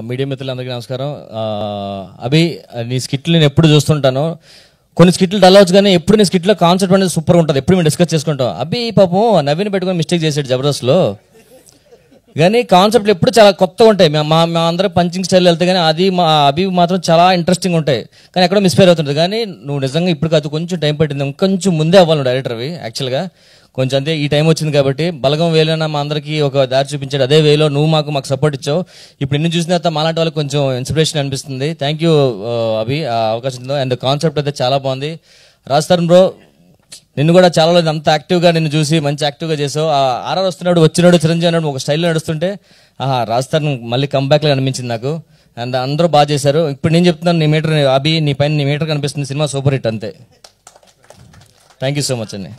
Media మిత్రులందరికీ నమస్కారం. అభి, నీ స్కిట్లు నేను ఎప్పుడు చూస్తుంటాను. కొన్ని స్కిట్లు డల్ అవచ్చు, కానీ ఎప్పుడు నీ స్కిట్లో కాన్సెప్ట్ అనేది సూపర్ ఉంటుంది. ఎప్పుడు మేము డిస్కస్ చేసుకుంటాం. అభి పాపం నవీన్ పెట్టుకొని మిస్టేక్ చేసాడు జబర్దస్త్లో, కానీ కాన్సెప్ట్లు ఎప్పుడు చాలా కొత్తగా ఉంటాయి. మా అందరూ పంచింగ్ స్టైల్ వెళ్తే కానీ అది మా అభి మాత్రం చాలా ఇంట్రెస్టింగ్ ఉంటాయి, కానీ ఎక్కడో మిస్ఫైర్ అవుతుంటుంది. కానీ నువ్వు నిజంగా ఇప్పుడు కాదు, కొంచెం టైం పట్టింది, ఇంకొంచెం ముందే అవ్వాలి నువ్వు డైరెక్టర్ అవి. యాక్చువల్గా కొంచెం అంతే, ఈ టైం వచ్చింది కాబట్టి బలగం వేలోనా మా అందరికీ ఒక దారి చూపించాడు. అదే వేలో నువ్వు మాకు సపోర్ట్ ఇచ్చావు. ఇప్పుడు నిన్ను చూసిన తర్వాత మాలాంటి వాళ్ళకి కొంచెం ఇన్స్పిరేషన్ అనిపిస్తుంది. థ్యాంక్ యూ అభి, ఆ అవకాశంతో. అండ్ కాన్సెప్ట్ అయితే చాలా బాగుంది. రాజ్ బ్రో, నిన్ను కూడా చాలా రోజు అంత యాక్టివ్గా నిన్ను చూసి మంచి యాక్టివ్గా చేసావు. ఆర్ఆర్ వస్తున్నాడు, వచ్చినాడు చిరంజీవి అన్నాడు, ఒక స్టైల్లో నడుస్తుంటే రాజ్ మళ్ళీ కంబ్యాక్లో అనిపించింది నాకు. అండ్ అందరూ బాగా చేశారు. ఇప్పుడు నేను చెప్తున్నాను, నీ మీటర్ అభి, నీ పైన నీ మీటర్ కనిపిస్తుంది. సినిమా సూపర్ హిట్ అంతే. థ్యాంక్ యూ సో మచ్ అండి.